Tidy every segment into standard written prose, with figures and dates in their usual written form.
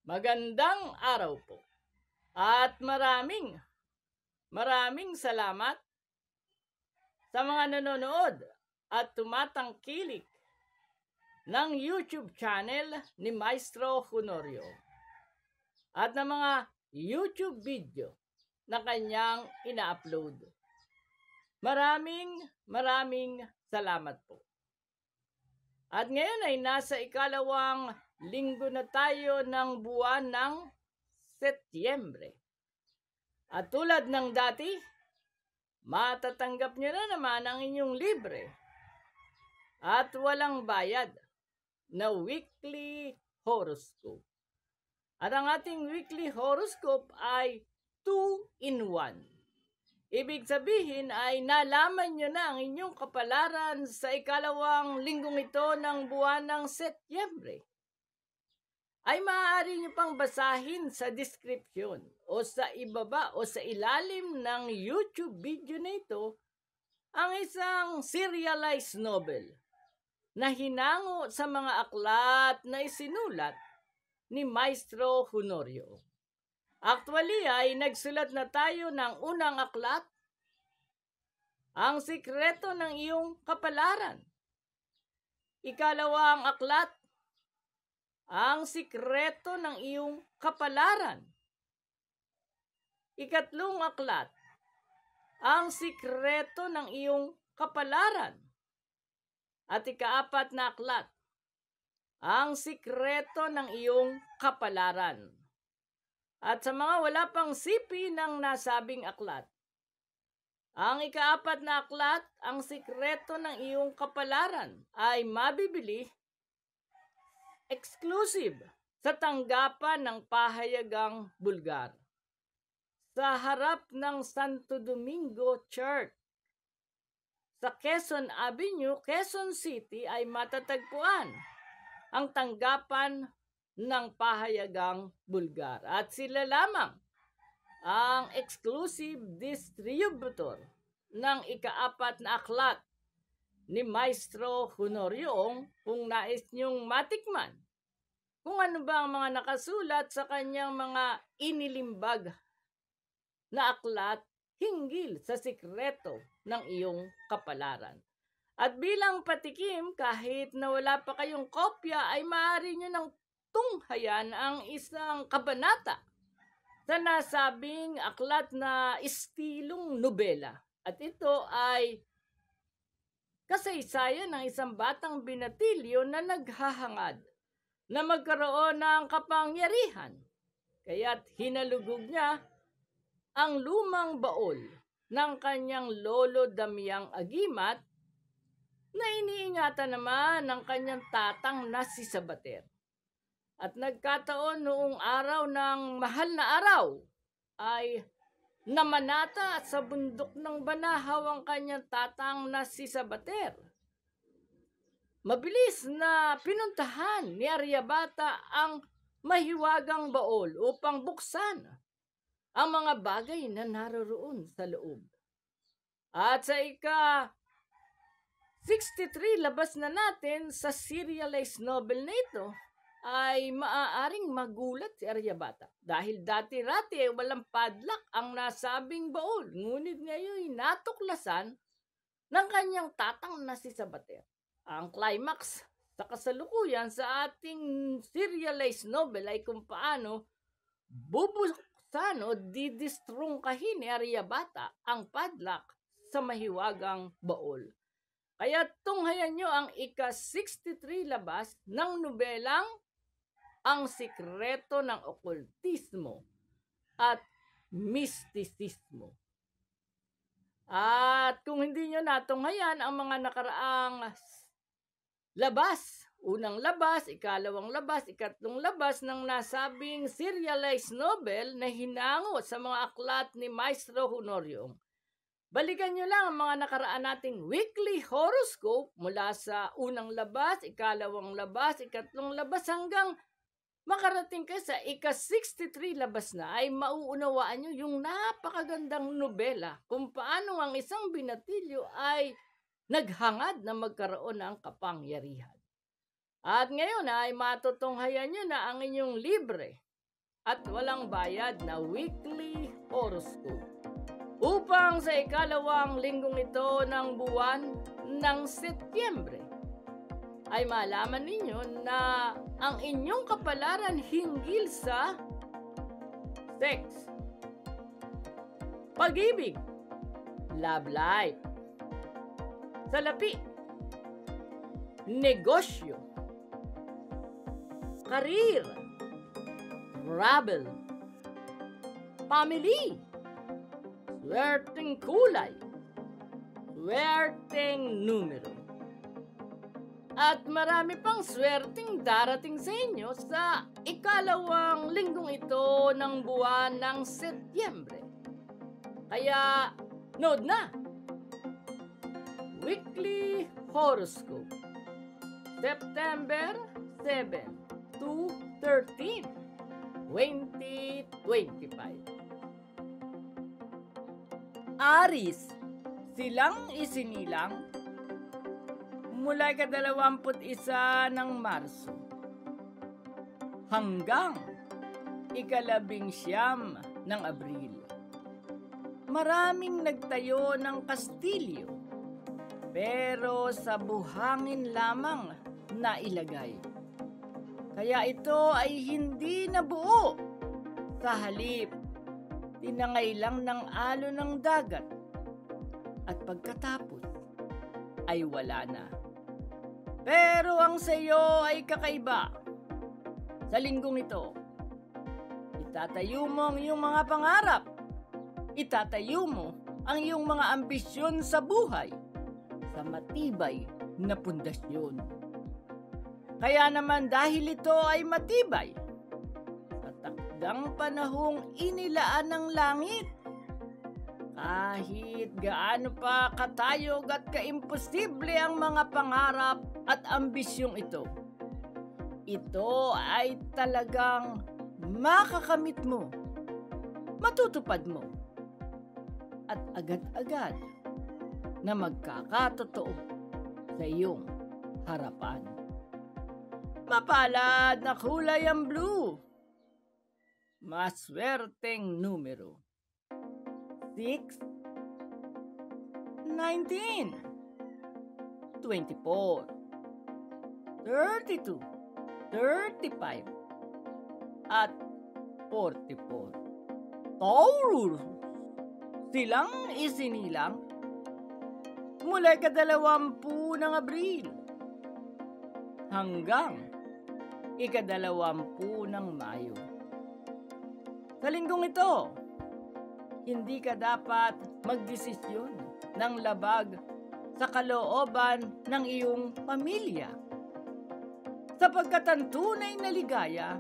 Magandang araw po. At maraming salamat sa mga nanonood at tumatangkilik ng YouTube channel ni Maestro Honorio at ng mga YouTube video na kanyang ina-upload. Maraming salamat po. At ngayon ay nasa ikalawang linggo na tayo ng buwan ng Setyembre. At tulad ng dati, matatanggap nyo na naman ang inyong libre at walang bayad na weekly horoscope. At ang ating weekly horoscope ay 2-in-1. Ibig sabihin ay nalaman nyo na ang inyong kapalaran sa ikalawang linggong ito ng buwan ng Setyembre. Ay maaari nyo pang basahin sa description o sa ibaba o sa ilalim ng YouTube video na ito ang isang serialized novel na hinango sa mga aklat na isinulat ni Maestro Honorio. Actually ay nagsulat na tayo ng unang aklat, Ang Sikreto ng Iyong Kapalaran. Ikalawang aklat, Ang Sikreto ng Iyong Kapalaran. Ikatlong aklat, Ang Sikreto ng Iyong Kapalaran. At ikaapat na aklat, Ang Sikreto ng Iyong Kapalaran. At sa mga wala pang sipi ng nasabing aklat, ang ikaapat na aklat, Ang Sikreto ng Iyong Kapalaran, ay mabibili exclusive sa tanggapan ng Pahayagang Bulgar sa harap ng Santo Domingo Church sa Quezon Avenue, Quezon City ay matatagpuan ang tanggapan ng Pahayagang Bulgar. At sila lamang ang exclusive distributor ng ikaapat na aklat ni Maestro Honorio kung nais niyong matikman kung ano ba ang mga nakasulat sa kanyang mga inilimbag na aklat hinggil sa sikreto ng iyong kapalaran. At bilang patikim, kahit na wala pa kayong kopya, ay maaari nyo nang tunghayan ang isang kabanata sa nasabing aklat na istilong nobela. At ito ay kasaysayan ng isang batang binatilyo na naghahangad na magkaroon ng kapangyarihan. Kaya't hinalugog niya ang lumang baol ng kanyang lolo Damiang Agimat na iniingatan naman ng kanyang tatang na si Sabater. At nagkataon noong araw ng mahal na araw ay namanata sa bundok ng Banahaw ang kanyang tatang na si Sabater. Mabilis na pinuntahan ni Aryabata ang mahiwagang baol upang buksan ang mga bagay na naroroon sa loob. At sa ika-63 labas na natin sa serialized novel na ito, ay maaaring magulat si Aryabata dahil dati-rati ay walang padlock ang nasabing baol, ngunit ngayon natuklasan ng kanyang tatang na si Sabater. Ang climax sa kasalukuyan sa ating serialized novel ay kung paano bubuksan o didistrungkahin ni Aryabata ang padlock sa mahiwagang baol. Kaya tunghayan nyo ang ika-63 labas ng nobelang Ang Sikreto ng Okultismo at Mistisismo. At kung hindi nyo natunghayan ang mga nakaraang labas, unang labas, ikalawang labas, ikatlong labas ng nasabing serialized novel na hinango sa mga aklat ni Maestro Honorio, balikan nyo lang ang mga nakaraan nating weekly horoscope mula sa unang labas, ikalawang labas, ikatlong labas hanggang makarating kayo sa ika-63 labas na ay mauunawaan nyo yung napakagandang nobela kung paano ang isang binatilyo ay naghangad na magkaroon ng kapangyarihan. At ngayon ay matutunghayan nyo na ang inyong libre at walang bayad na weekly horoscope. Upang sa ikalawang linggong ito ng buwan ng Setyembre, ay malaman ninyo na ang inyong kapalaran hinggil sa sex, pag-ibig, love life, salapi, negosyo, career, travel, family, swerteng kulay, swerteng numero, at marami pang swerteng darating sa inyo sa ikalawang linggong ito ng buwan ng Setyembre. Kaya, nood na! Weekly Horoscope, September 7 to 13, 2025. Aris, silang isinilang mula ika-21 ng Marso hanggang ika-19 ng Abril. Maraming nagtayo ng kastilyo, pero sa buhangin lamang nailagay. Kaya ito ay hindi nabuo. Sa halip, tinangay lang ng alon ng dagat. At pagkatapos, ay wala na. Pero ang sayo ay kakaiba. Sa linggong ito, itatayo mo ang iyong mga pangarap. Itatayo mo ang iyong mga ambisyon sa buhay sa matibay na pundasyon. Kaya naman dahil ito ay matibay, sa takdang panahong inilaan ng langit, kahit gaano pa katayog at kaimposible ang mga pangarap at ambisyong ito, ito ay talagang makakamit mo, matutupad mo, at agad-agad na magkakatotoo sa iyong harapan. Mapalad na kulay ang blue. Maswerteng numero 6, 19, 24, 32, 35, at 44. Taurus, silang isinilang mula ika-20 ng Abril hanggang ika-20 ng Mayo. Sa linggong ito, hindi ka dapat magdesisyon ng labag sa kalooban ng iyong pamilya. Sapagkat ang tunay na ligaya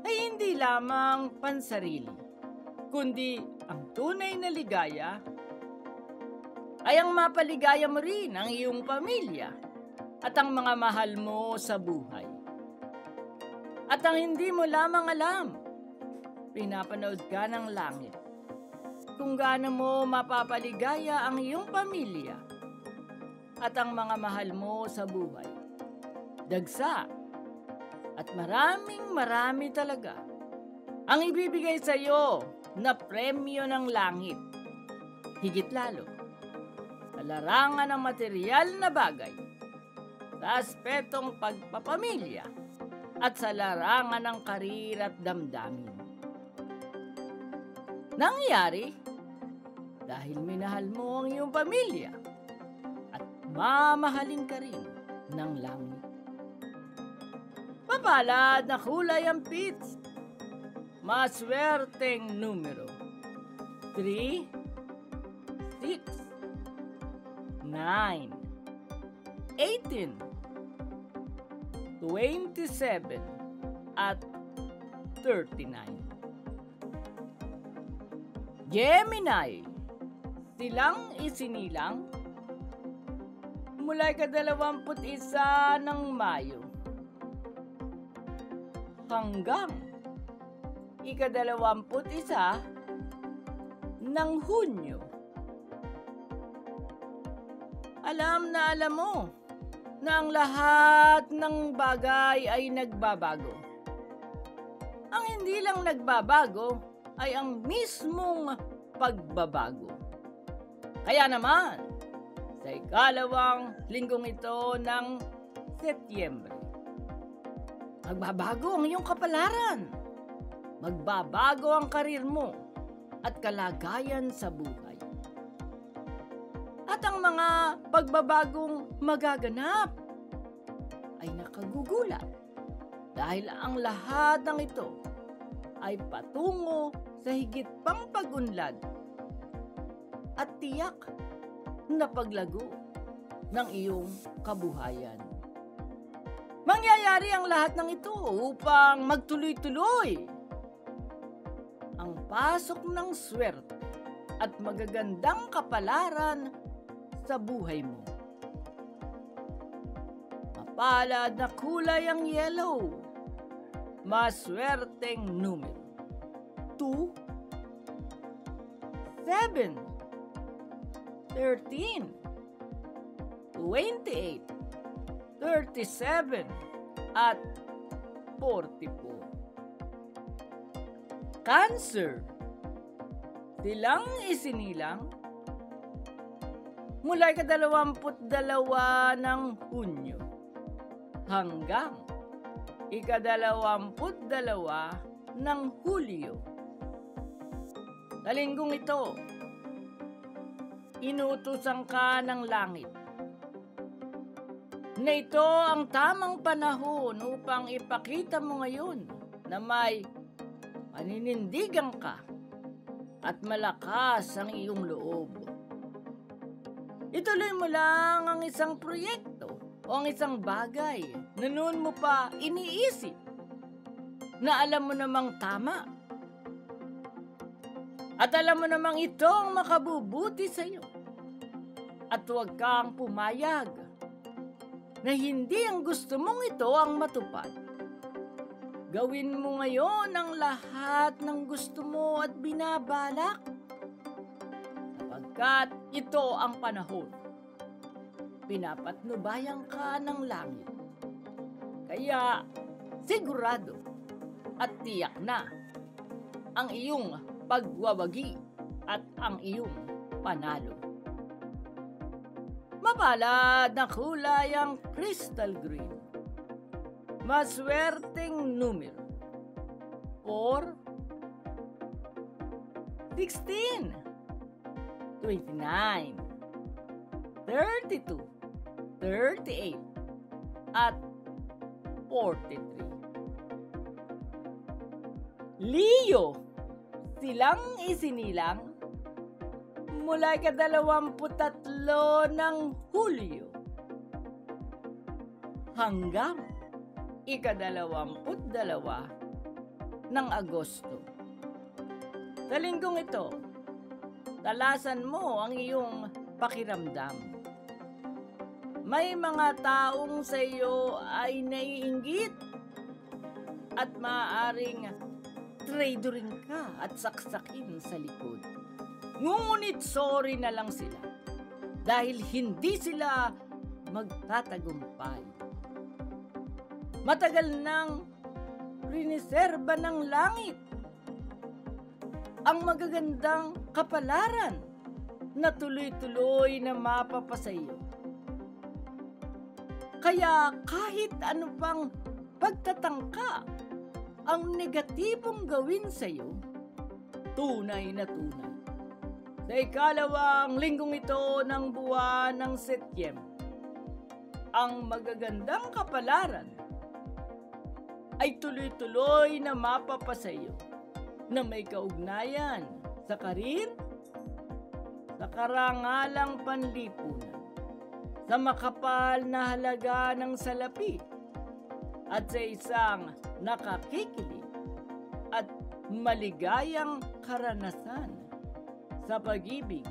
ay hindi lamang pansarili, kundi ang tunay na ligaya ay ang mapaligaya mo rin ang iyong pamilya at ang mga mahal mo sa buhay. At ang hindi mo lamang alam, pinapanood ka ng langit kung gaano mo mapapaligaya ang iyong pamilya at ang mga mahal mo sa buhay. Dagsa at marami talaga ang ibibigay sa iyo na premyo ng langit. Higit lalo sa larangan ng material na bagay, sa aspetong pagpapamilya at sa larangan ng karir at damdamin. Nangyari dahil minahal mo ang iyong pamilya at mamahalin ka rin ng langit. Mapalad na kulay ang pits. Maswerteng numero 3, 6, 9, 18, 27, at 39. Gemini, silang isinilang mula ika-21 ng Mayo hanggang ika-21 ng Hunyo. Alam na alam mo na ang lahat ng bagay ay nagbabago. Ang hindi lang nagbabago ay ang mismong pagbabago. Kaya naman, sa ikalawang linggong ito ng Setyembre, magbabago ang iyong kapalaran. Magbabago ang karir mo at kalagayan sa buhay. At ang mga pagbabagong magaganap ay nakagugulat dahil ang lahat ng ito ay patungo sa higit pang pag-unlad at tiyak na paglago ng iyong kabuhayan. Mangyayari ang lahat ng ito upang magtuloy-tuloy ang pasok ng swerte at magagandang kapalaran sa buhay mo. Mapalad na kulay ang yellow. Maswerteng numero. 2, 7, 13, 28, 37, at 44. Cancer. Silang isinilang mula ika-22 ng Hunyo hanggang ika-22 ng Hulyo. Sa linggong ito, inuutusan ka ng langit na ito ang tamang panahon upang ipakita mo ngayon na may paninindigan ka at malakas ang iyong loob. Ituloy mo lang ang isang proyekto o ang isang bagay na noon mo pa iniisip na alam mo namang tama. At alam mo namang ito ang makabubuti sa iyo. At huwag kang pumayag na hindi ang gusto mong ito ang matupad. Gawin mo ngayon ang lahat ng gusto mo at binabalak sapagkat ito ang panahon. Pinapatnubayan ka ng langit. Kaya sigurado at tiyak na ang iyong pagwawagi at ang iyong panalo. Mapalad na kulay ang crystal green. Maswerteng numero. 4, 16, 29, 32, 38, at 43. Leo. Silang isinilang mula ika-23 ng Hulyo hanggang ika-22 ng Agosto. Sa linggong ito, talasan mo ang iyong pakiramdam. May mga taong sa iyo ay naiinggit at maaaring tradoring ka at saksakin sa likod. Ngunit sorry na lang sila dahil hindi sila magtatagumpay. Matagal nang riniserba ng langit ang magagandang kapalaran na tuloy-tuloy na mapapasayo. Kaya kahit ano pang pagtatangka ang negatibong gawin sa iyo, tunay na tunay. Sa ikalawang linggong ito ng buwan ng Setyembre, ang magagandang kapalaran ay tuloy-tuloy na mapapasayo na may kaugnayan sa karir, sa karangalang panlipunan, sa makapal na halaga ng salapi, at sa isang nakakikilig at maligayang karanasan sa pag-ibig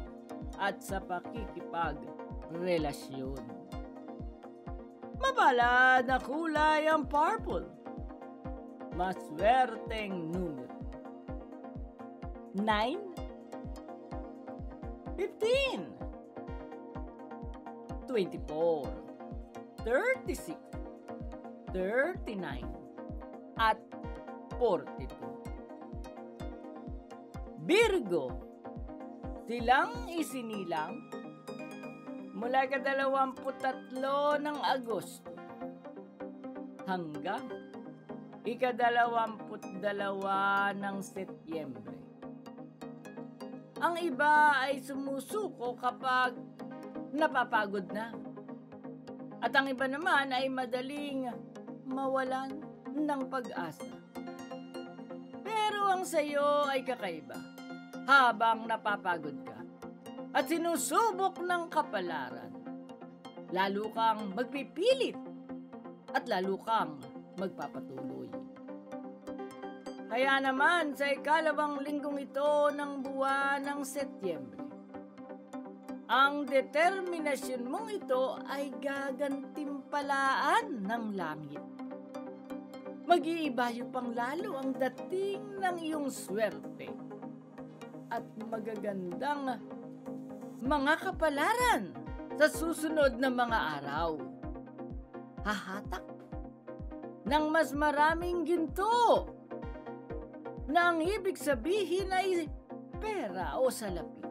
at sa pakikipagrelasyon. Mapalad na kulay ang purple. Maswerteng numero. 9, 15, 24, 36, 39, at 42. Virgo, silang isinilang mula ika-23 ng Agosto hanggang ika-22 ng Setyembre. Ang iba ay sumusuko kapag napapagod na. At ang iba naman ay madaling mawalan ng pag-asa. Pero ang sayo ay kakaiba. Habang napapagod ka at sinusubok ng kapalaran, lalo kang magpipilit at lalo kang magpapatuloy. Kaya naman sa ikalawang linggong ito ng buwan ng Setyembre, ang determinasyon mong ito ay gagantimpalaan ng langit. Mag-iibayo pang lalo ang dating ng iyong swerte at magagandang mga kapalaran sa susunod na mga araw. Hahatak ng mas maraming ginto na ang ibig sabihin ay pera o salapi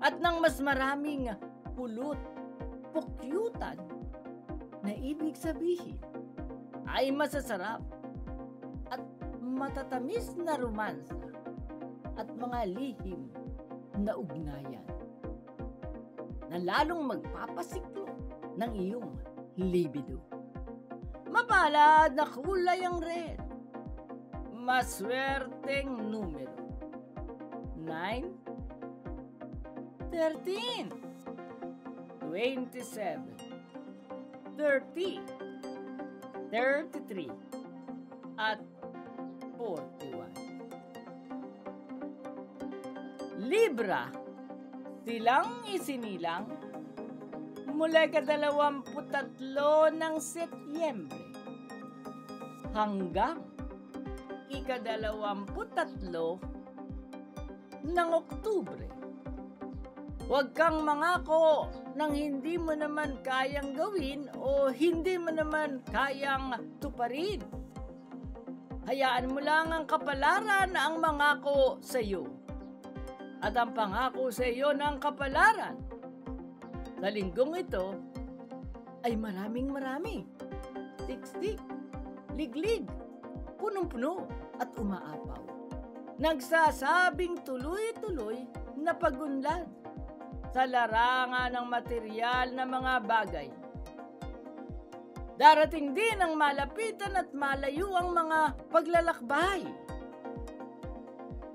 at ng mas maraming pulot, pukyutan na ibig sabihin ay masasarap at matatamis na romansa at mga lihim na ugnayan na lalong magpapasiklo ng iyong libido. Mapalad na kulay ang red. Maswerteng numero 9, 13, 27, 30, 33, at 41. Libra, silang isinilang mula ika-23 ng Setyembre hanggang ika-23 ng Oktubre. Huwag kang mangako ng hindi mo naman kayang gawin o hindi mo naman kayang tuparin. Hayaan mo lang ang kapalaran ang mangako sa iyo. At ang pangako sa iyo ng kapalaran sa linggong ito ay maraming-marami, siksik, liglig, punong-puno at umaapaw. Nagsasabing tuloy-tuloy na pagunlad sa larangan ng material na mga bagay. Darating din ang malapitan at malayo ang mga paglalakbay.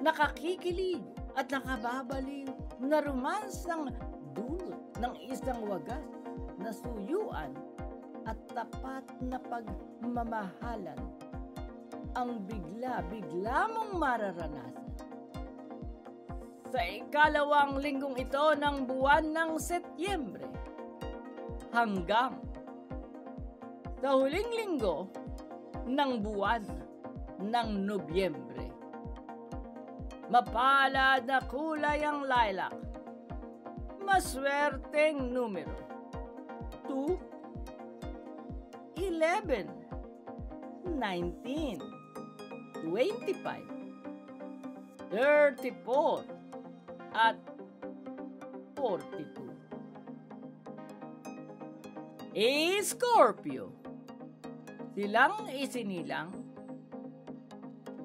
Nakakikilig at nakababaliw na romansang dulot ng isang wagas na suyuan at tapat na pagmamahalan ang bigla-bigla mong mararanasan. Sa ikalawang linggong ito ng buwan ng Setyembre hanggang sa huling linggo ng buwan ng Nobyembre. Mapalad na kulay ang lilac. Maswerteng numero 2, 11, 19, 25, 34, at 42. Scorpio, silang isinilang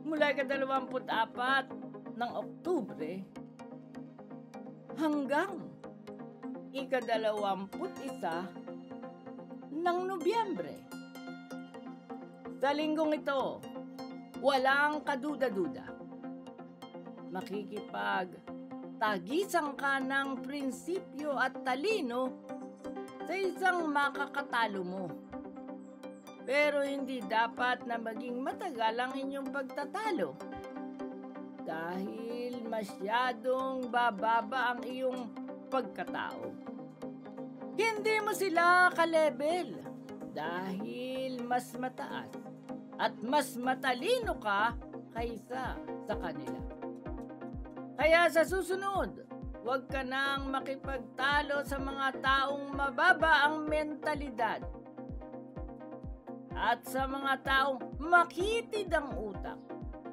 mula ika-24 ng Oktubre hanggang ika-21 ng Nobyembre. Sa linggong ito, walang kaduda-duda. Makikipagtagisan ka ng prinsipyo at talino sa isang makakatalo mo. Pero hindi dapat na maging matagal ang inyong pagtatalo dahil masyadong bababa ang iyong pagkatao. Hindi mo sila ka-level dahil mas mataas at mas matalino ka kaysa sa kanila. Kaya sa susunod, huwag ka nang makipagtalo sa mga taong mababa ang mentalidad at sa mga taong makitid ang utak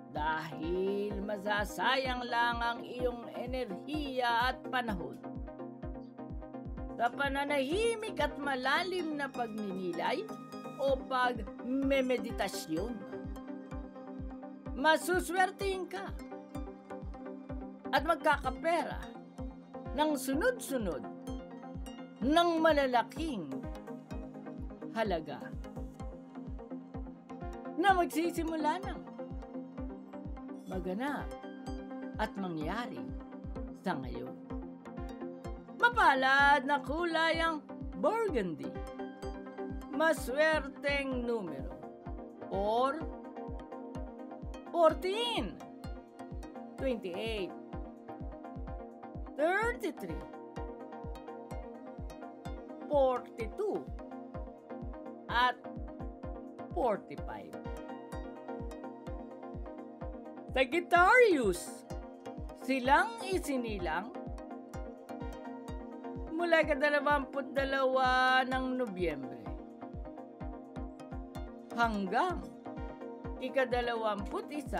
dahil masasayang lang ang iyong enerhiya at panahon sa pananahimik at malalim na pagninilay o pagmemeditasyon. Masuswertihin ka at magkakapera ng sunod-sunod ng malalaking halaga na magsisimula ng maganap at mangyari sa ngayon. Mapalad na kulay ang burgundy. Maswerteng numero or 14, 28, 33, 42, at 45. Sagittarius, silang isinilang mula ika-22 ng Nobyembre hanggang ika-21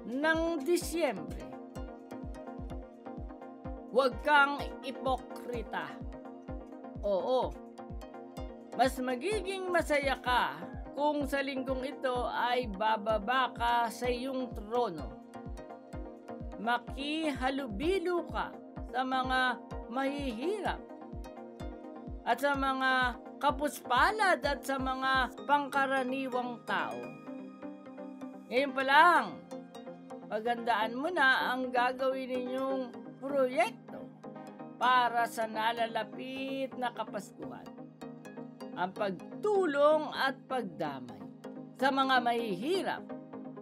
ng Disyembre. Huwag kang ipokrita. Oo, mas magiging masaya ka kung sa linggong ito ay bababa ka sa iyong trono. Makihalubilo ka sa mga mahihirap at sa mga kapuspalad at sa mga pangkaraniwang tao. Ngayon pa lang, paghandaan mo na ang gagawin ninyong proyekto para sa nalalapit na Kapaskuhan. Ang pagtulong at pagdamay sa mga mahihirap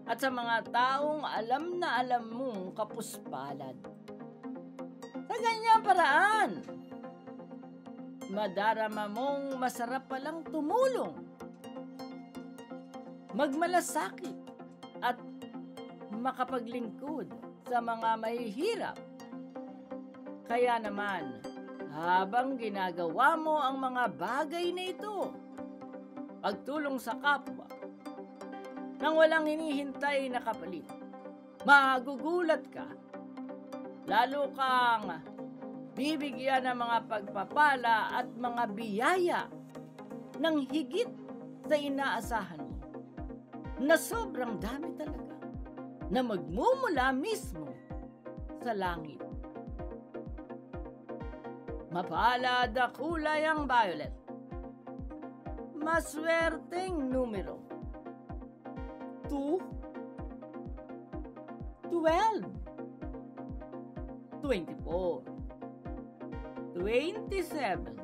at sa mga taong alam na alam mong kapuspalad. Sa ganyang paraan, madarama mong masarap palang tumulong, magmalasakit at makapaglingkod sa mga mahihirap. Kaya naman, habang ginagawa mo ang mga bagay na ito, pagtulong sa kapwa, nang walang hinihintay na kapalit, magugulat ka. Lalo kang bibigyan ng mga pagpapala at mga biyaya ng higit sa inaasahan mo, na sobrang dami talaga, na magmumula mismo sa langit. Mapalad na kulay ang violet. Maswerteng numero 2, 12, 24, 27,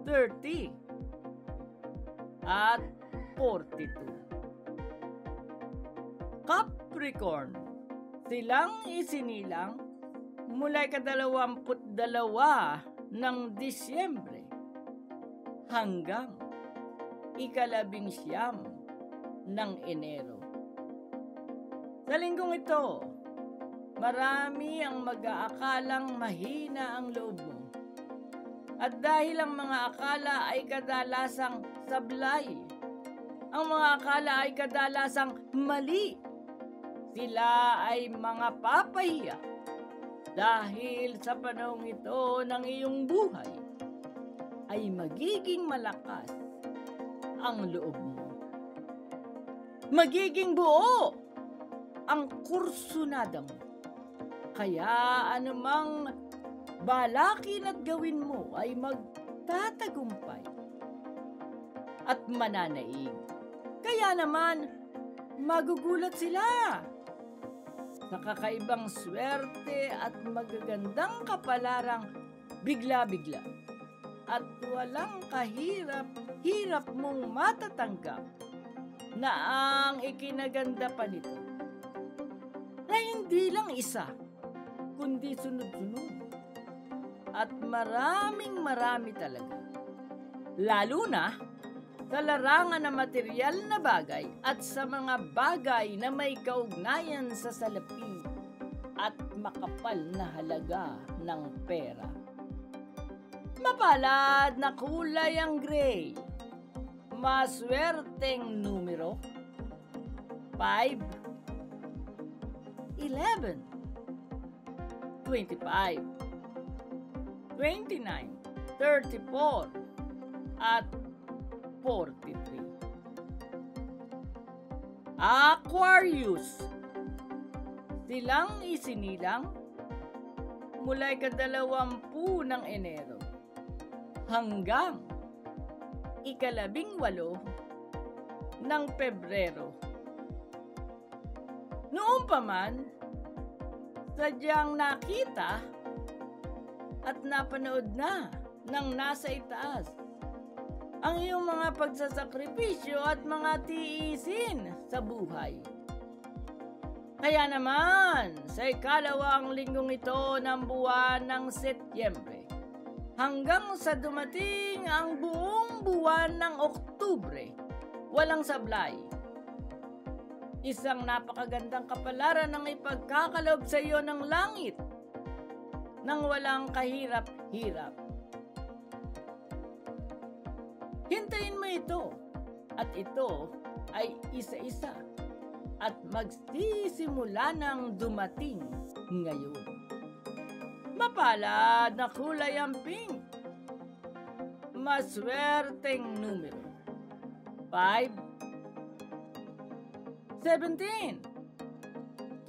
30, at 42. Capricorn, silang isinilang mula ika-22 ng Disyembre hanggang ika-19 ng Enero. Sa linggong ito, marami ang mag-aakalang mahina ang loob mo. At dahil ang mga akala ay kadalasang sablay, ang mga akala ay kadalasang mali, sila ay mga papahiya dahil sa panahong ito ng iyong buhay ay magiging malakas ang loob mo. Magiging buo ang kursunada mo. Kaya anumang balakin at gawin mo ay magtatagumpay at mananaig. Kaya naman, magugulat sila sa kakaibang swerte at magagandang kapalarang bigla-bigla at walang kahirap-hirap mong matatanggap na ang ikinaganda pa nito na hindi lang isa, kundi sunod-sunod at marami talaga. Lalo na sa larangan ng material na bagay at sa mga bagay na may kaugnayan sa salapi at makapal na halaga ng pera. Mapalad na kulay ang gray. Maswerteng numero 5, 11, 25, 29, 34, at 43. Aquarius, silang isinilang mula ika-20 ng Enero hanggang ika-18 ng Pebrero. Noon pa man, sadyang nakita at napanood na ng nasa itaas ang iyong mga pagsasakripisyo at mga tiisin sa buhay. Kaya naman, sa ikalawang linggong ito ng buwan ng Setyembre, hanggang sa dumating ang buong buwan ng Oktubre, walang sablay. Isang napakagandang kapalaran ang ipagkakalob sa iyo ng langit nang walang kahirap-hirap. Hintayin mo ito, at ito ay isa-isa at magsisimula ng dumating ngayon. Mapalad na kulay ang pink. Maswerteng numero. 5, 17,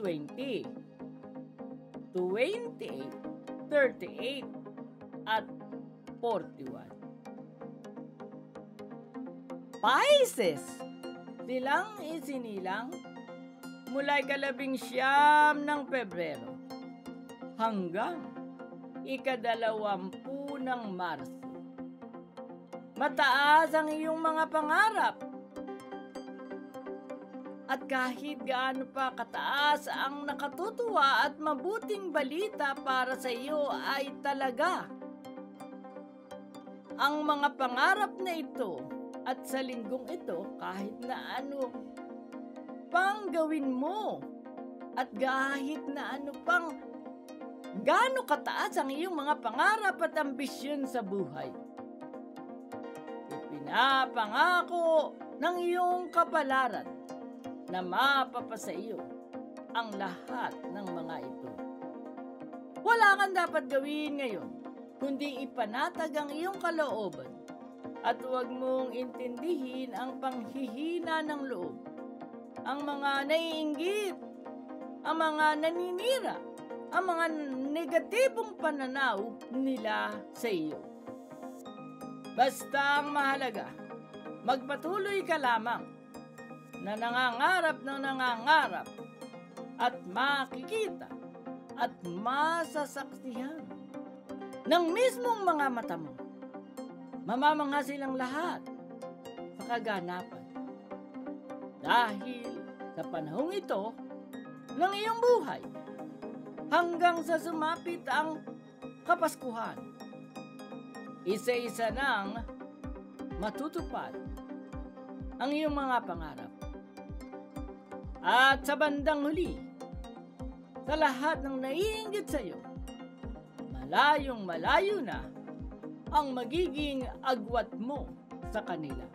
20, 28, 38, at 41. Pisces, silang isinilang mula ika-19 ng Pebrero hanggang ika-20 ng Marso. Mataas ang iyong mga pangarap at kahit gaano pa kataas ang nakatutuwa at mabuting balita para sa iyo ay talaga. Ang mga pangarap na ito at sa linggong ito, kahit na ano pang gawin mo at kahit na ano pang gaano kataas ang iyong mga pangarap at ambisyon sa buhay, ipinapangako ng iyong kapalaran na mapapasa iyo ang lahat ng mga ito. Wala kang dapat gawin ngayon, kundi ipanatag ang iyong kalooban at huwag mong intindihin ang panghihina ng loob, ang mga naiinggit, ang mga naninira, ang mga negatibong pananaw nila sa iyo. Basta ang mahalaga, magpatuloy ka lamang na nangangarap ng nangangarap at makikita at masasaksihan ng mismong mga mata mo. Mamamangha silang lahat sa kaganapan dahil sa panahong ito ng iyong buhay hanggang sa sumapit ang Kapaskuhan. Isa-isa nang matutupad ang iyong mga pangarap. At sa bandang huli, sa lahat ng naiinggit sa iyo, malayong malayo na ang magiging agwat mo sa kanila.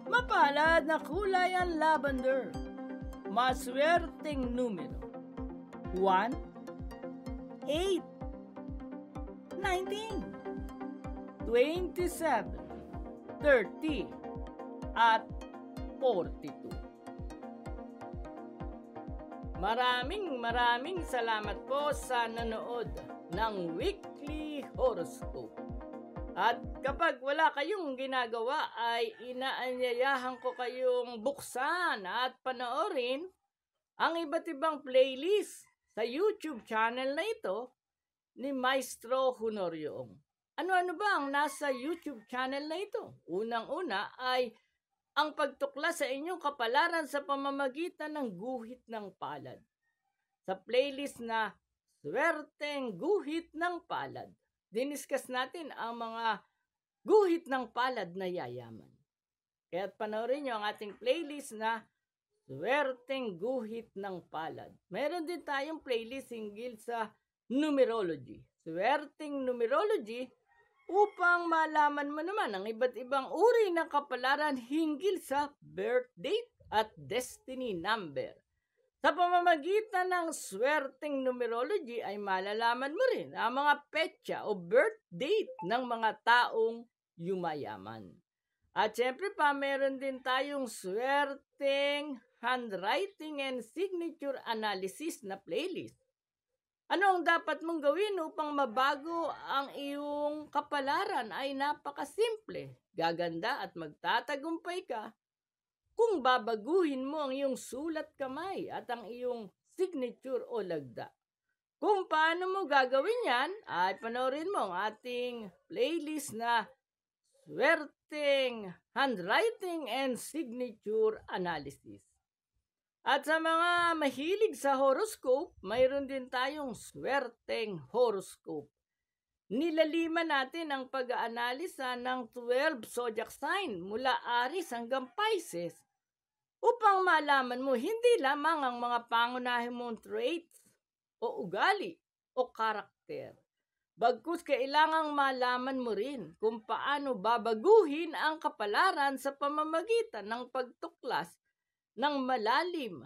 Mapalad na kulay ang lavender. Maswerteng numero. 1, 8, 19, 27, 30, at 42. Maraming salamat po sa nanood ng Weekly Horoscope. At kapag wala kayong ginagawa ay inaanyayahan ko kayong buksan at panoorin ang iba't ibang playlist sa YouTube channel na ito ni Maestro Honorio Ong. Ano-ano ba ang nasa YouTube channel na ito? Unang-una ay ang pagtuklas sa inyong kapalaran sa pamamagitan ng guhit ng palad. Sa playlist na Swerteng Guhit ng Palad, diniskas natin ang mga guhit ng palad na yayaman. Kaya't panoorin nyo ang ating playlist na Swerteng Guhit ng Palad. Meron din tayong playlist hinggil sa numerology. Swerteng Numerology, upang malaman mo naman ang iba't ibang uri ng kapalaran hinggil sa birth date at destiny number. Sa pamamagitan ng swerteng numerology ay malalaman mo rin ang mga petsa o birth date ng mga taong yumayaman. At syempre pa, meron din tayong swerteng handwriting and signature analysis na playlist. Ano ang dapat mong gawin upang mabago ang iyong kapalaran ay napakasimple. Gaganda at magtatagumpay ka kung babaguhin mo ang iyong sulat kamay at ang iyong signature o lagda. Kung paano mo gagawin yan, ay panoorin mo ang ating playlist na Swerteng Handwriting and Signature Analysis. At sa mga mahilig sa horoscope, mayroon din tayong Swerteng Horoscope. Nilaliman natin ang pag-aanalisa ng 12 zodiac sign mula Aries hanggang Pisces upang malaman mo hindi lamang ang mga pangunahin mong traits o ugali o karakter. Bagkus kailangang malaman mo rin kung paano babaguhin ang kapalaran sa pamamagitan ng pagtuklas ng malalim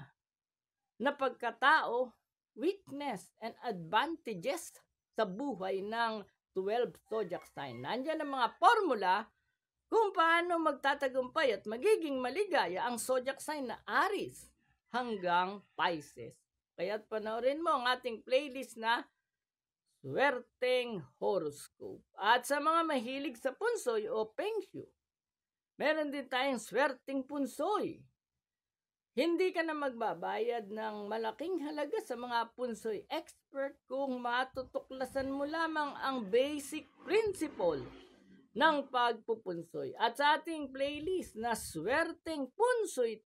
na pagkatao, weakness, and advantages sa buhay ng 12 zodiac sign. Nandiyan ang mga formula kung paano magtatagumpay at magiging maligaya ang zodiac sign na Aries hanggang Pisces. Kaya't panoorin mo ang ating playlist na Swerteng Horoscope. At sa mga mahilig sa punsoy o Feng Shui, meron din tayong Swerteng Punsoy. Hindi ka na magbabayad ng malaking halaga sa mga punsoy expert kung matutuklasan mo lamang ang basic principle ng pagpupunsoy. At sa ating playlist na Swerteng Punsoy